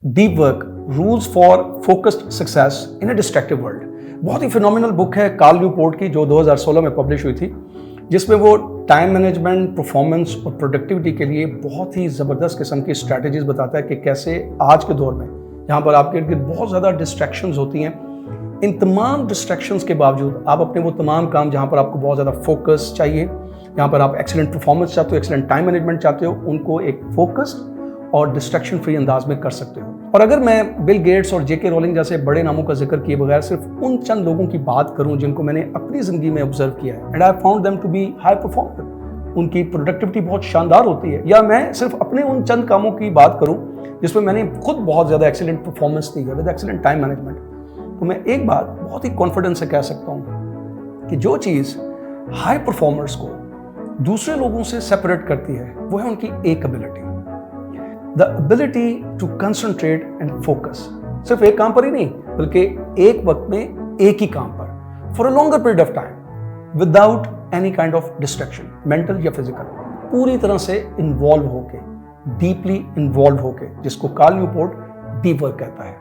Deep work rules for focused success in a destructive world. बहुत ही phenomenal book है Karl Newport की, जो 2016 में पब्लिश हुई थी, जिसमें वो टाइम मैनेजमेंट, परफॉर्मेंस और प्रोडक्टिविटी के लिए बहुत ही ज़बरदस्त किस्म की स्ट्रैटेजीज बताता है कि कैसे आज के दौर में, जहाँ पर आपके इर्द गिर्द बहुत ज़्यादा डिस्ट्रैक्शंस होती हैं, इन तमाम डिस्ट्रैक्शंस के बावजूद आप अपने वो तमाम काम जहाँ पर आपको बहुत ज़्यादा फोकस चाहिए, जहाँ पर आप एक्सीलेंट परफॉर्मेंस चाहते हो, एक्सीलेंट टाइम मैनेजमेंट चाहते हो, उनको एक फोकस्ड और डिस्ट्रैक्शन फ्री अंदाज में कर सकते हो। और अगर मैं बिल गेट्स और जेके रोलिंग जैसे बड़े नामों का जिक्र किए बगैर सिर्फ उन चंद लोगों की बात करूं जिनको मैंने अपनी ज़िंदगी में ऑब्जर्व किया है, and I found them to be high performer, उनकी प्रोडक्टिविटी बहुत शानदार होती है, या मैं सिर्फ अपने उन चंद कामों की बात करूं जिसमें मैंने खुद बहुत ज़्यादा एक्सीलेंट परफॉर्मेंस दी है विद एक्सीलेंट टाइम मैनेजमेंट, तो मैं एक बात बहुत ही कॉन्फिडेंस से कह सकता हूँ कि जो चीज़ हाई परफॉर्मर्स को दूसरे लोगों से सेपरेट करती है वो है उनकी एक ability, the ability to concentrate and focus. सिर्फ एक काम पर ही नहीं, बल्कि एक वक्त में एक ही काम पर for a longer period of time without any kind of distraction, mental या फिजिकल, पूरी तरह से इन्वॉल्व होके, डीपली इन्वॉल्व होके, जिसको कार्ल न्यूपोर्ट डीप वर्क कहता है।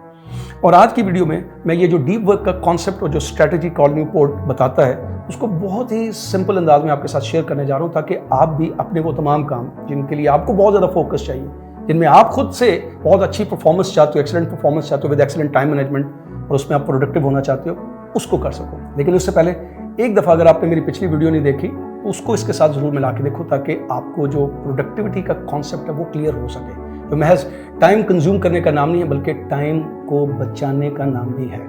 और आज की वीडियो में मैं ये जो डीप वर्क का कॉन्सेप्ट और जो स्ट्रैटेजी कार्ल न्यूपोर्ट बताता है उसको बहुत ही सिंपल अंदाज में आपके साथ शेयर करने जा रहा हूँ, ताकि आप भी अपने वो तमाम काम जिनके लिए आपको बहुत ज़्यादा फोकस चाहिए, जिनमें आप खुद से बहुत अच्छी परफॉर्मेंस चाहते हो, एक्सीलेंट परफॉर्मेंस चाहते हो विद एक्सीलेंट टाइम मैनेजमेंट, और उसमें आप प्रोडक्टिव होना चाहते हो, उसको कर सको। लेकिन उससे पहले एक दफ़ा अगर आपने मेरी पिछली वीडियो नहीं देखी तो उसको इसके साथ ज़रूर मिला के देखो, ताकि आपको जो प्रोडक्टिविटी का कॉन्सेप्ट है वो क्लियर हो सके। तो महज टाइम कंज्यूम करने का नाम नहीं है, बल्कि टाइम को बचाने का नाम भी है।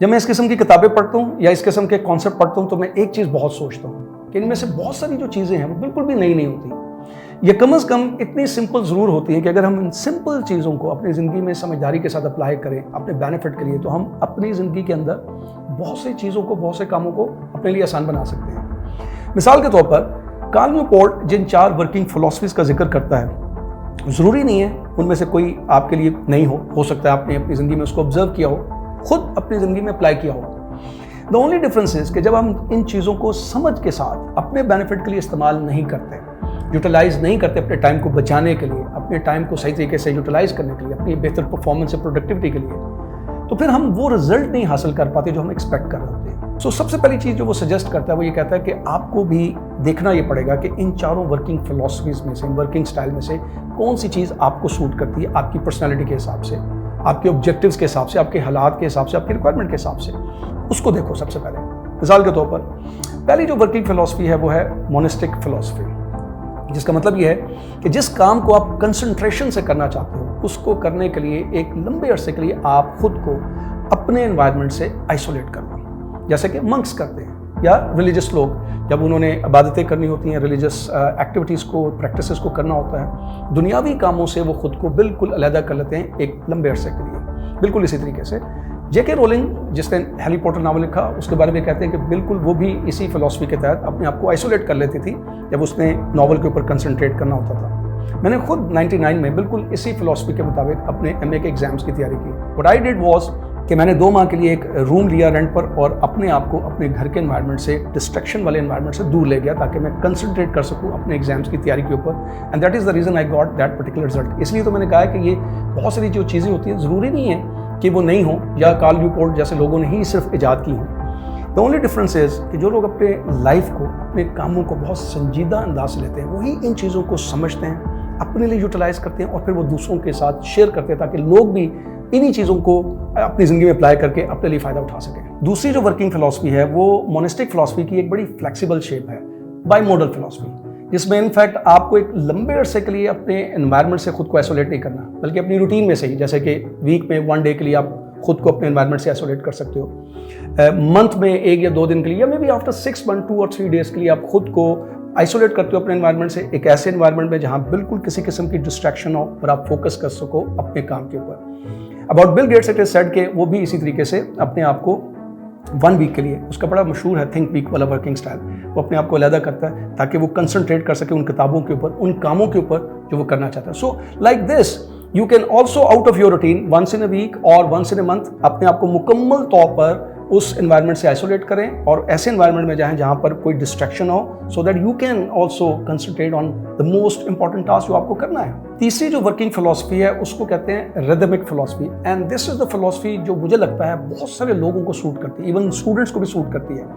जब मैं इस किस्म की किताबें पढ़ता हूँ या इस किस्म के कॉन्सेप्ट पढ़ता हूँ तो मैं एक चीज़ बहुत सोचता हूँ कि इनमें से बहुत सारी जो चीज़ें हैं वो बिल्कुल भी नई नहीं होती। ये कम से कम इतनी सिंपल ज़रूर होती है कि अगर हम इन सिंपल चीज़ों को अपनी ज़िंदगी में समझदारी के साथ अप्लाई करें अपने बेनिफिट के लिए, तो हम अपनी ज़िंदगी के अंदर बहुत सी चीज़ों को, बहुत से कामों को अपने लिए आसान बना सकते हैं। मिसाल के तौर पर कार्ल न्यूपोर्ट जिन 4 वर्किंग फिलॉसफीज़ का जिक्र करता है, ज़रूरी नहीं है उनमें से कोई आपके लिए नहीं हो सकता है आपने अपनी ज़िंदगी में उसको ऑब्जर्व किया हो, खुद अपनी ज़िंदगी में अप्लाई किया हो। द ओनली डिफरेंस इज कि जब हम इन चीज़ों को समझ के साथ अपने बेनिफिट के लिए इस्तेमाल नहीं करते, यूटिलाइज नहीं करते अपने टाइम को बचाने के लिए, अपने टाइम को सही तरीके से यूटिलाइज करने के लिए, अपनी बेहतर परफॉर्मेंस और प्रोडक्टिविटी के लिए, तो फिर हम वो रिजल्ट नहीं हासिल कर पाते जो हम एक्सपेक्ट कर रहे होते हैं। सो सबसे पहली चीज़ जो वो सजेस्ट करता है वो ये कहता है कि आपको भी देखना ये पड़ेगा कि इन 4 वर्किंग फिलॉसफीज में से, इन वर्किंग स्टाइल में से कौन सी चीज़ आपको सूट करती है, आपकी पर्सनैलिटी के हिसाब से, आपके ऑब्जेक्टिव्स के हिसाब से, आपके हालात के हिसाब से, आपकी रिक्वायरमेंट के हिसाब से, उसको देखो सबसे पहले। मिसाल के तौर पर पहली जो वर्किंग फिलॉसफी है वो है मोनिस्टिक फिलॉसफी, जिसका मतलब ये है कि जिस काम को आप कंसंट्रेशन से करना चाहते हो उसको करने के लिए एक लंबे अरसे के लिए आप खुद को अपने एनवायरनमेंट से आइसोलेट कर लो, जैसे कि मंक्स करते हैं या रिलीजियस लोग जब उन्होंने इबादतें करनी होती हैं, रिलीजियस एक्टिविटीज़ को, प्रैक्टिसेस को करना होता है, दुनियावी कामों से वो खुद को बिल्कुल अलहदा कर लेते हैं एक लंबे अरसे के लिए। बिल्कुल इसी तरीके से जेके रोलिंग जिसने हैरी पॉटर नावल लिखा उसके बारे में कहते हैं कि बिल्कुल वो भी इसी फिलॉसफी के तहत अपने आप को आइसोलेट कर लेती थी जब उसने नावल के ऊपर कंसंट्रेट करना होता था। मैंने खुद 99 में बिल्कुल इसी फिलॉसफी के मुताबिक अपने MA के एग्जाम्स की तैयारी की। व्हाट आई डिड वाज कि मैंने 2 माह के लिए एक रूम लिया रेंट पर और अपने आप को अपने घर के एनवायरनमेंट से, डिस्ट्रैक्शन वाले एनवायरनमेंट से दूर ले गया, ताकि मैं कंसंट्रेट कर सकूं अपने एग्जाम्स की तैयारी के ऊपर, and that is the reason I got that particular result. इसलिए तो मैंने कहा है कि ये बहुत सारी जो चीज़ें होती हैं ज़रूरी नहीं है कि वो नहीं हो या कार्ल न्यूपोर्ट जैसे लोगों ने ही सिर्फ ईजाद की हो। द ओनली डिफरेंस इज़ कि जो लोग अपने लाइफ को, अपने कामों को बहुत संजीदा अंदाज से लेते हैं, वही इन चीज़ों को समझते हैं, अपने लिए यूटिलाइज करते हैं और फिर वो दूसरों के साथ शेयर करते हैं, ताकि लोग भी इन्हीं चीज़ों को अपनी ज़िंदगी में अप्लाई करके अपने लिए फ़ायदा उठा सकें। दूसरी जो वर्किंग फिलॉसफी है वो मोनिस्टिक फिलॉसफी की एक बड़ी फ्लेक्सिबल शेप है, बाई मॉडल फिलॉसफी, जिसमें इनफैक्ट आपको एक लंबे अरसे के लिए अपने एनवायरनमेंट से खुद को आइसोलेट नहीं करना, बल्कि अपनी रूटीन में से ही, जैसे कि वीक में 1 डे के लिए आप खुद को अपने एनवायरनमेंट से आइसोलेट कर सकते हो, मंथ में 1 या 2 दिन के लिए, या मे बी आफ्टर 6 मंथ 2 और 3 डेज के लिए आप खुद को आइसोलेट करते हो अपने एनवायरनमेंट से, एक ऐसे एनवायरनमेंट में जहाँ बिल्कुल किसी किस्म की डिस्ट्रैक्शन हो और आप फोकस कर सको अपने काम के ऊपर। About Bill Gates it is said के वो भी इसी तरीके से अपने आप को 1 वीक के लिए, उसका बड़ा मशहूर है थिंक वीक वाला वर्किंग स्टाइल, वो अपने आप को अलहदा करता है ताकि वो कंसंट्रेट कर सके उन किताबों के ऊपर, उन कामों के ऊपर जो वो करना चाहता है। So like this you can also out of your routine once in a week और वंस इन अ मंथ अपने आप को मुकम्मल तौर पर उस एनवायरनमेंट से आइसोलेट करें और ऐसे एनवायरनमेंट में जाएं जहां पर कोई डिस्ट्रैक्शन हो, so that you can also concentrate on the most important task जो आपको करना है। तीसरी जो वर्किंग फिलॉसफी है उसको कहते हैं rhythmic philosophy, and this is the philosophy जो मुझे लगता है बहुत सारे लोगों को सूट करती है, इवन स्टूडेंट्स को भी सूट करती है।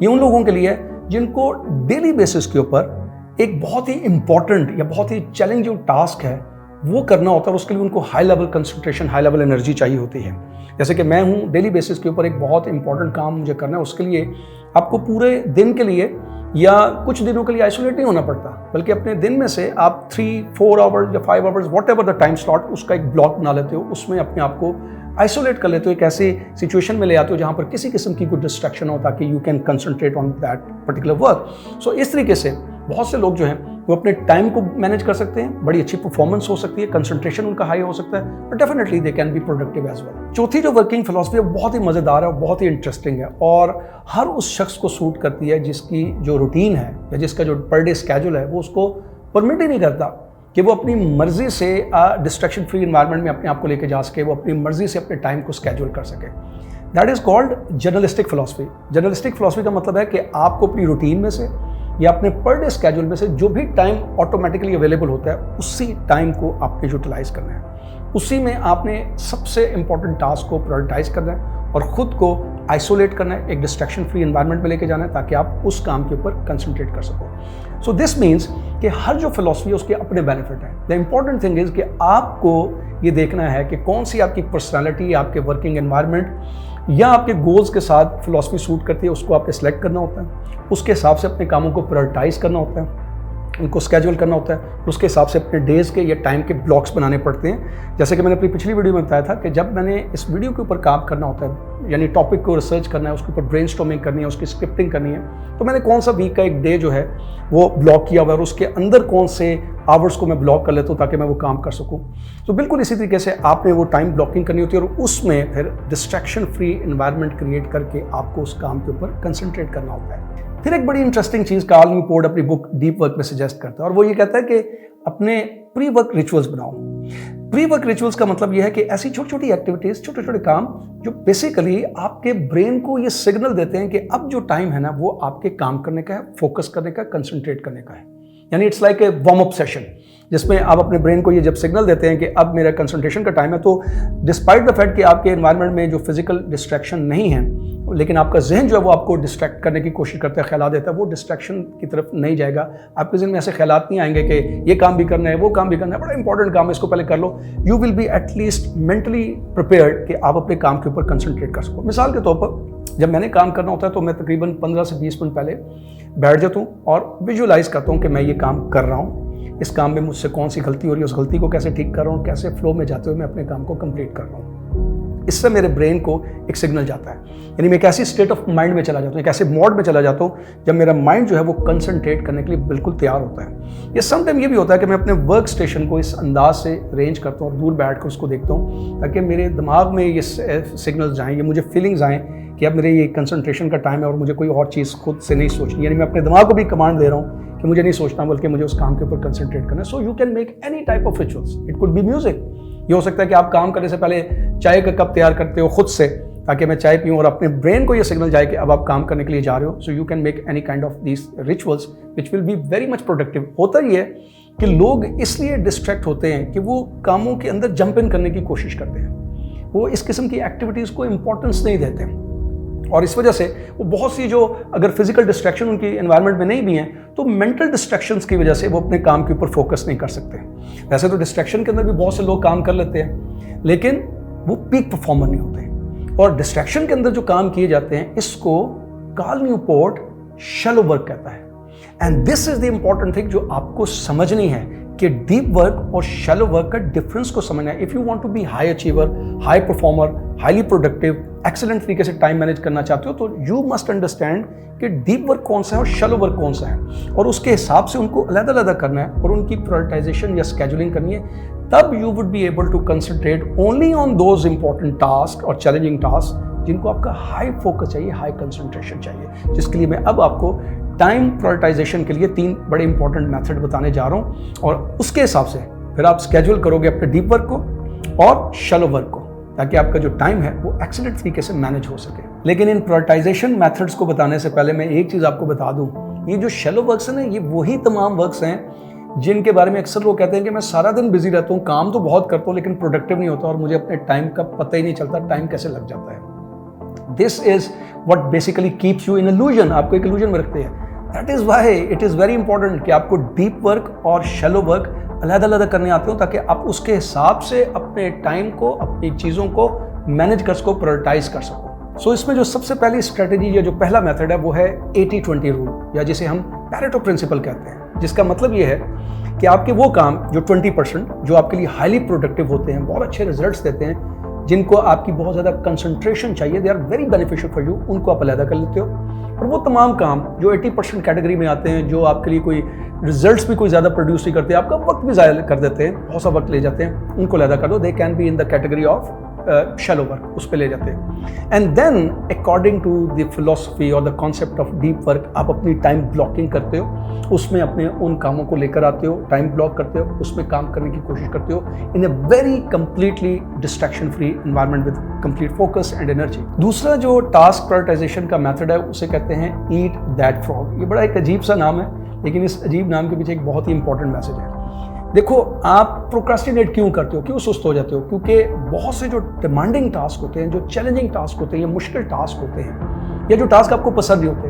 ये उन लोगों के लिए है जिनको डेली बेसिस के ऊपर एक बहुत ही इंपॉर्टेंट या बहुत ही चैलेंजिंग टास्क है वो करना होता है और उसके लिए उनको high level concentration, high level energy चाहिए होती है। जैसे कि मैं हूँ, डेली बेसिस के ऊपर एक बहुत इंपॉर्टेंट काम मुझे करना है, उसके लिए आपको पूरे दिन के लिए या कुछ दिनों के लिए आइसोलेट नहीं होना पड़ता, बल्कि अपने दिन में से आप 3-4 आवर्स या 5 hours what ever the time slot, उसका एक ब्लॉक बना लेते हो, उसमें अपने आप को आइसोलेट कर लेते हो, एक ऐसी सिचुएशन में ले आते हो जहाँ पर किसी किस्म की कोई डिस्ट्रैक्शन हो, ताकि you can concentrate on that particular work. So इस तरीके से बहुत से लोग जो हैं वो अपने टाइम को मैनेज कर सकते हैं, बड़ी अच्छी परफॉर्मेंस हो सकती है, कंसंट्रेशन उनका हाई हो सकता है, but definitely they can be productive as well. चौथी जो वर्किंग फिलॉसफी है बहुत ही मज़ेदार है और बहुत ही इंटरेस्टिंग है और हर उस शख्स को सूट करती है जिसकी जो रूटीन है या जिसका जो पर डे स्केड्यूल है वो उसको परमिट ही नहीं करता कि वो अपनी मर्जी से डिस्ट्रैक्शन फ्री एनवायरनमेंट में अपने आप को लेके जा सके, वो अपनी मर्जी से अपने टाइम को स्केड्यूल कर सके। That is called journalistic philosophy. Journalistic philosophy का मतलब है कि आपको अपनी रूटीन में से या अपने पर डे स्केड्यूल में से जो भी टाइम ऑटोमेटिकली अवेलेबल होता है उसी टाइम को आपने यूटिलाइज करना है, उसी में आपने सबसे इंपॉर्टेंट टास्क को प्रायोरिटाइज करना है और ख़ुद को आइसोलेट करना है, एक डिस्ट्रैक्शन फ्री एनवायरनमेंट में लेके जाना है ताकि आप उस काम के ऊपर कंसंट्रेट कर सको। सो दिस मीन्स कि हर जो फिलॉसफी है उसके अपने बेनिफिट हैं। द इम्पॉर्टेंट थिंग इज़ कि आपको ये देखना है कि कौन सी आपकी पर्सनैलिटी, आपके वर्किंग एनवायरनमेंट या आपके गोल्स के साथ फिलॉसफी सूट करती है, उसको आपने सेलेक्ट करना होता है, उसके हिसाब से अपने कामों को प्रायोरिटाइज करना होता है, उनको स्केड्यूल करना होता है, उसके हिसाब से अपने डेज के या टाइम के ब्लॉक्स बनाने पड़ते हैं। जैसे कि मैंने अपनी पिछली वीडियो में बताया था कि जब मैंने इस वीडियो के ऊपर काम करना होता है, यानी टॉपिक को रिसर्च करना है, उसके ऊपर ब्रेनस्टॉर्मिंग करनी है, उसकी स्क्रिप्टिंग करनी है, तो मैंने कौन सा वीक का एक डे जो है वो ब्लॉक किया हुआ है और उसके अंदर कौन से आवर्स को मैं ब्लॉक कर लेता हूँ ताकि मैं वो काम कर सकूँ। तो बिल्कुल इसी तरीके से आपने वो टाइम ब्लॉकिंग करनी होती है और उसमें फिर डिस्ट्रैक्शन फ्री एनवायरनमेंट क्रिएट करके आपको उस काम के ऊपर कंसंट्रेट करना होता है। फिर एक बड़ी इंटरेस्टिंग चीज़ कार्ल न्यूपोर्ट अपनी बुक डीप वर्क में सजेस्ट करता है और वो ये कहता है कि अपने प्री वर्क रिचुअल्स बनाओ। प्री वर्क रिचुअल्स का मतलब ये है कि ऐसी छोटी छोटी एक्टिविटीज़, छोटे छोटे काम जो बेसिकली आपके ब्रेन को ये सिग्नल देते हैं कि अब जो टाइम है ना वो आपके काम करने का है, फोकस करने का, कंसंट्रेट करने का है। यानी it's like a warm up session जिसमें आप अपने ब्रेन को ये जब सिग्नल देते हैं कि अब मेरा कंसंट्रेशन का टाइम है, तो डिस्पाइट द फैक्ट कि आपके एनवायरनमेंट में जो फिजिकल डिस्ट्रैक्शन नहीं है, लेकिन आपका जहन जो है वो आपको डिस्ट्रैक्ट करने की कोशिश करता है, ख्याल देता है, वो डिस्ट्रैक्शन की तरफ नहीं जाएगा। आपके जहन में ऐसे ख्याल नहीं आएंगे कि ये काम भी करना है, वो काम भी करना है, बड़ा इंपॉर्टेंट काम है, इसको पहले कर लो। You will be at least mentally prepared कि आप अपने काम के ऊपर कंसंट्रेट कर सको। मिसाल के तौर पर जब मैंने काम करना होता है तो मैं तकरीबन 15 से 20 मिनट पहले बैठ जाता हूँ और विजुअलाइज करता हूँ कि मैं ये काम कर रहा हूँ, इस काम में मुझसे कौन सी गलती हो रही है, उस गलती को कैसे ठीक कर रहा हूँ, कैसे फ्लो में जाते हुए मैं अपने काम को कंप्लीट कर रहा हूँ। इससे मेरे ब्रेन को एक सिग्नल जाता है, यानी मैं एक ऐसी स्टेट ऑफ माइंड में चला जाता हूँ, एक ऐसे मोड में चला जाता हूँ जब मेरा माइंड जो है वो कंसंट्रेट करने के लिए बिल्कुल तैयार होता है। ये समटाइम ये भी होता है कि मैं अपने वर्क स्टेशन को इस अंदाज से अरेंज करता हूँ और दूर बैठ कर उसको देखता हूँ ताकि मेरे दिमाग में ये सिग्नल्स जाएँ, ये मुझे फीलिंग्स आएँ कि अब मेरे ये कंसंट्रेशन का टाइम है और मुझे कोई और चीज़ खुद से नहीं सोचनी, यानी मैं अपने दिमाग को भी कमांड दे रहा हूँ कि मुझे नहीं सोचना बल्कि मुझे उस काम के ऊपर कंसंट्रेट करना है। So you can make any type of rituals, it could be music. ये हो सकता है कि आप काम करने से पहले चाय का कप तैयार करते हो खुद से ताकि मैं चाय पीऊँ और अपने ब्रेन को ये सिग्नल जाए कि अब आप काम करने के लिए जा रहे हो। So you can make any kind of these rituals which will be very much productive. होता ही है कि लोग इसलिए डिस्ट्रैक्ट होते हैं कि वो कामों के अंदर जंप इन करने की कोशिश करते हैं, वो इस किस्म की एक्टिविटीज़ को इंपॉर्टेंस नहीं देते हैं और इस वजह से वो बहुत सी जो अगर फिजिकल डिस्ट्रैक्शन उनकी एनवायरनमेंट में नहीं भी हैं तो मेंटल डिस्ट्रैक्शंस की वजह से वो अपने काम के ऊपर फोकस नहीं कर सकते। वैसे तो डिस्ट्रैक्शन के अंदर भी बहुत से लोग काम कर लेते हैं लेकिन वो पीक परफॉर्मर नहीं होते। और डिस्ट्रैक्शन के अंदर जो काम किए जाते हैं इसको कार्ल न्यूपोर्ट शैलो वर्क कहता है। And this is the important thing जो आपको समझनी है कि डीप वर्क और शैलो वर्क का डिफरेंस को समझना है। If you want to be high achiever, high performer, highly productive, excellent तरीके से टाइम मैनेज करना चाहते हो तो यू मस्ट अंडरस्टैंड कि डीप वर्क कौन सा है और शैलो वर्क कौन सा है और उसके हिसाब से उनको अलग-अलग करना है और उनकी प्रायोरिटाइजेशन या स्केड्यूलिंग करनी है। तब you would be able to concentrate only on those important task और चैलेंजिंग टास्क जिनको आपका हाई फोकस चाहिए, हाई कंसंट्रेशन चाहिए, जिसके लिए मैं अब आपको टाइम प्रायोरिटाइजेशन के लिए 3 बड़े इंपॉर्टेंट मेथड बताने जा रहा हूँ और उसके हिसाब से फिर आप स्केड्यूल करोगे अपने डीप वर्क को और शैलो वर्क को। ताकि आपका जो टाइम है वो एक्सीलेंट तरीके से मैनेज हो सके। लेकिन इन प्रायोरिटाइजेशन मेथड्स को बताने से पहले मैं एक चीज़ आपको बता दूं, ये जो शैलो वर्क्स हैं ना, ये वही तमाम वर्क्स हैं जिनके बारे में अक्सर लोग कहते हैं कि मैं सारा दिन बिजी रहता हूँ, काम तो बहुत करता हूँ लेकिन प्रोडक्टिव नहीं होता और मुझे अपने टाइम का पता ही नहीं चलता, टाइम कैसे लग जाता है। This is what basically keeps you in illusion, आपको एक इल्यूजन में रखते हैं। That is why it is very important कि आपको डीप वर्क और शैलो वर्क अलग-अलग करने आते हो, ताकि आप उसके हिसाब से अपने टाइम को, अपनी चीज़ों को मैनेज कर सको, प्रायोरिटाइज कर सको। सो इसमें जो सबसे पहली स्ट्रेटेजी या जो पहला मेथड है वो है 80-20 रूल, या जिसे हम पैरेटो प्रिंसिपल कहते हैं, जिसका मतलब ये है कि आपके वो काम जो 20% जो आपके लिए हाईली प्रोडक्टिव होते हैं, बहुत अच्छे रिजल्ट्स देते हैं, जिनको आपकी बहुत ज़्यादा कंसंट्रेशन चाहिए, they are very beneficial for you, उनको आप अलग कर लेते हो। और वो तमाम काम जो 80% कैटेगरी में आते हैं, जो आपके लिए कोई रिजल्ट्स भी कोई ज़्यादा प्रोड्यूस नहीं करते, आपका वक्त भी ज़ाया कर देते हैं, बहुत सा वक्त ले जाते हैं, उनको अलग कर दो। They can be in the category of shallow work, उस पर ले जाते हैं। And then according to the philosophy और the concept of deep work, आप अपनी टाइम ब्लॉकिंग करते हो, उसमें अपने उन कामों को लेकर आते हो, टाइम ब्लॉक करते हो, उसमें काम करने की कोशिश करते हो in a very completely distraction free environment with complete focus and energy. दूसरा जो टास्क प्रायोरिटाइजेशन का मेथड है उसे कहते हैं ईट दैट फ्रॉग। ये बड़ा एक अजीब सा नाम है, लेकिन इस अजीब नाम के पीछे एक बहुत ही इंपॉर्टेंट मैसेज है। देखो, आप प्रोक्रास्टिनेट क्यों करते हो, क्यों सुस्त हो जाते हो? क्योंकि बहुत से जो डिमांडिंग टास्क होते हैं, जो चैलेंजिंग टास्क होते हैं, या मुश्किल टास्क होते हैं, या जो टास्क आपको पसंद नहीं होते,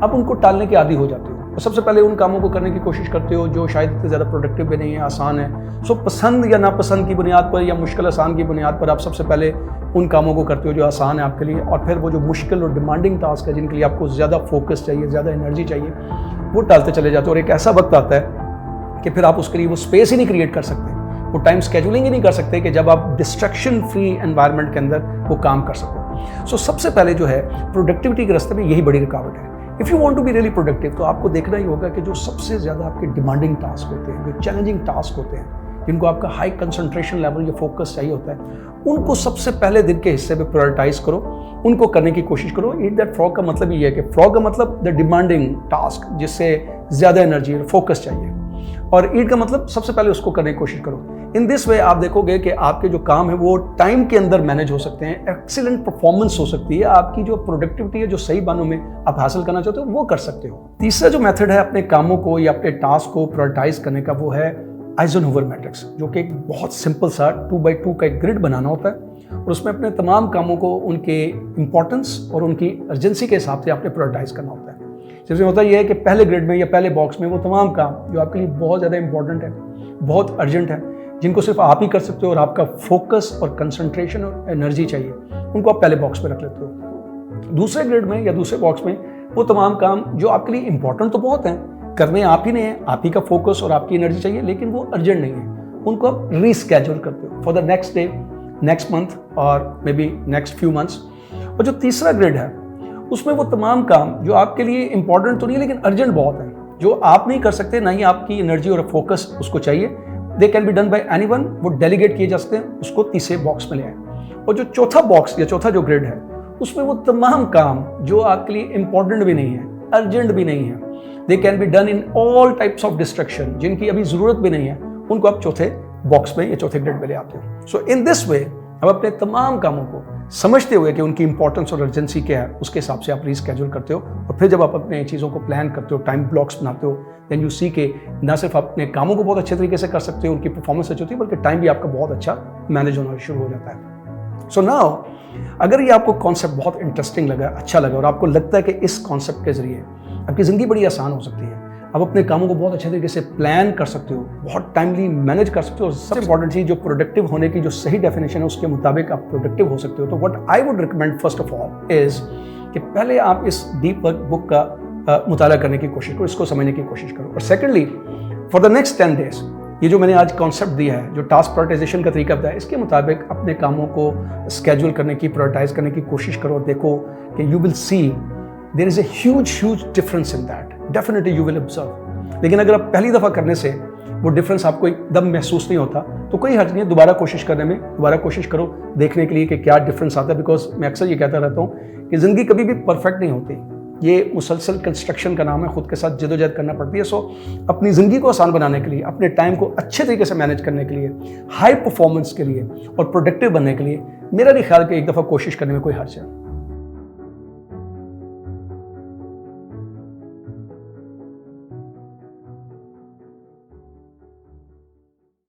आप उनको टालने के आदी हो जाते हो और सबसे पहले उन कामों को करने की कोशिश करते हो जो शायद इतने ज़्यादा प्रोडक्टिव भी नहीं है, आसान है। सो पसंद या नापसंद की बुनियाद पर या मुश्किल आसान की बुनियाद पर आप सबसे पहले उन कामों को करते हो जो आसान है आपके लिए, और फिर वो जो मुश्किल और डिमांडिंग टास्क है जिनके लिए आपको ज़्यादा फोकस चाहिए, ज़्यादा एनर्जी चाहिए, वो टालते चले जाते हो। और एक ऐसा वक्त आता है कि फिर आप उसके लिए वो स्पेस ही नहीं क्रिएट कर सकते, वो टाइम स्केड्यूलिंग ही नहीं कर सकते कि जब आप डिस्ट्रैक्शन फ्री एनवायरनमेंट के अंदर वो काम कर सको। सो सबसे पहले जो है प्रोडक्टिविटी के रास्ते में यही बड़ी रुकावट है। If you want to be really productive, तो आपको देखना ही होगा कि जो सबसे ज़्यादा आपके डिमांडिंग टास्क होते हैं, जो चैलेंजिंग टास्क होते हैं, जिनको आपका हाई कंसंट्रेशन लेवल या फोकस चाहिए होता है, उनको सबसे पहले दिन के हिस्से पे प्रायोरिटाइज करो, उनको करने की कोशिश करो। ईट दैट फ्रॉग का मतलब ये है कि फ्रॉग का मतलब द डिमांडिंग टास्क, जिससे ज़्यादा एनर्जी और फोकस चाहिए, और ईट का मतलब सबसे पहले उसको करने की कोशिश करो। इन दिस वे आप देखोगे कि आपके जो काम है वो टाइम के अंदर मैनेज हो सकते हैं, एक्सीलेंट परफॉर्मेंस हो सकती है, आपकी जो प्रोडक्टिविटी है जो सही मानों में आप हासिल करना चाहते हो वो कर सकते हो। तीसरा जो मेथड है अपने कामों को या अपने टास्क को प्रायोरिटाइज करने का, वो है आइजनहोवर मैट्रिक्स, जो कि एक बहुत सिंपल सा 2x2 का एक ग्रिड बनाना होता है, और उसमें अपने तमाम कामों को उनके इंपॉर्टेंस और उनकी अर्जेंसी के हिसाब से आपने प्रायोरिटाइज करना होता है। जिसमें होता यह है कि पहले ग्रिड में या पहले बॉक्स में वो तमाम काम जो आपके लिए बहुत ज़्यादा इंपॉर्टेंट है, बहुत अर्जेंट है, जिनको सिर्फ आप ही कर सकते हो और आपका फोकस और कंसंट्रेशन और एनर्जी चाहिए, उनको आप पहले बॉक्स में रख लेते हो। दूसरे ग्रिड में या दूसरे बॉक्स में वो तमाम काम जो आपके लिए इंपॉर्टेंट तो बहुत हैं, करने आप ही नहीं है, आप ही का फोकस और आपकी एनर्जी चाहिए, लेकिन वो अर्जेंट नहीं है, उनको आप रीस्केड्यूल करते हो for the next day, next month और may be next few months. और जो तीसरा ग्रिड है उसमें वो तमाम काम जो आपके लिए इंपॉर्टेंट तो नहीं है लेकिन अर्जेंट बहुत है, जो आप नहीं कर सकते, ना ही आपकी एनर्जी और फोकस उसको चाहिए, दे can be done by anyone, वो डेलीगेट किए जा सकते हैं, उसको तीसरे बॉक्स में ले आए। और जो चौथा बॉक्स या चौथा जो ग्रिड है उसमें वो तमाम काम जो आपके लिए इंपॉर्टेंट भी नहीं है, अर्जेंट भी नहीं है, दे can be done in all types of destruction, जिनकी अभी ज़रूरत भी नहीं है, उनको आप चौथे बॉक्स में या चौथे ग्रिड में ले आते हो। सो इन दिस वे अब अपने तमाम कामों को समझते हुए कि उनकी इंपॉर्टेंस और अर्जेंसी क्या है, उसके हिसाब से आप रीस्केड्यूल करते हो, और फिर जब आप अपने चीज़ों को प्लान करते हो, टाइम ब्लॉक्स बनाते हो, देन यू सी के ना सिर्फ अपने कामों को बहुत अच्छे तरीके से कर सकते हो, उनकी परफॉर्मेंस अच्छी होती है, बल्कि टाइम भी आपका बहुत अच्छा मैनेज होना शुरू हो जाता है। सो नाउ अगर ये आपको कॉन्सेप्ट बहुत इंटरेस्टिंग लगा, अच्छा लगा, और आपको लगता है कि इस कॉन्सेप्ट के जरिए आपकी ज़िंदगी बड़ी आसान हो सकती है, आप अपने कामों को बहुत अच्छे तरीके से प्लान कर सकते हो, बहुत टाइमली मैनेज कर सकते हो, और सबसे इंपॉर्टेंट चीज़ जो प्रोडक्टिव होने की जो सही डेफिनेशन है उसके मुताबिक आप प्रोडक्टिव हो सकते हो, तो what I would recommend first of all is कि पहले आप इस डीप वर्क बुक का मुताला करने की कोशिश करो, इसको समझने की कोशिश करो, और secondly for the next 10 days ये जो मैंने आज कॉन्सेप्ट दिया है, जो टास्क प्रायोरिटाइजेशन का तरीका बताया, इसके मुताबिक अपने कामों को स्केड्यूल करने की, प्रायोरिटाइज करने की कोशिश करो, और देखो कि you will see there is a huge difference in that, definitely you will observe. लेकिन अगर आप पहली दफ़ा करने से वो डिफरेंस आपको एकदम महसूस नहीं होता, तो कोई हर्ज नहीं है दोबारा कोशिश करने में, दोबारा कोशिश करो देखने के लिए कि क्या डिफरेंस आता है। बिकॉज मैं अक्सर ये कहता रहता हूँ कि ज़िंदगी कभी भी परफेक्ट नहीं होती, ये मुसलसल कंस्ट्रक्शन का नाम है, खुद के साथ जदोजहद करना पड़ती है। सो अपनी ज़िंदगी को आसान बनाने के लिए, अपने टाइम को अच्छे तरीके से मैनेज करने के लिए, हाई परफॉर्मेंस के लिए और प्रोडक्टिव बनने के लिए मेरा नहीं ख्याल कि एक दफ़ा कोशिश करने में कोई हर्ज है।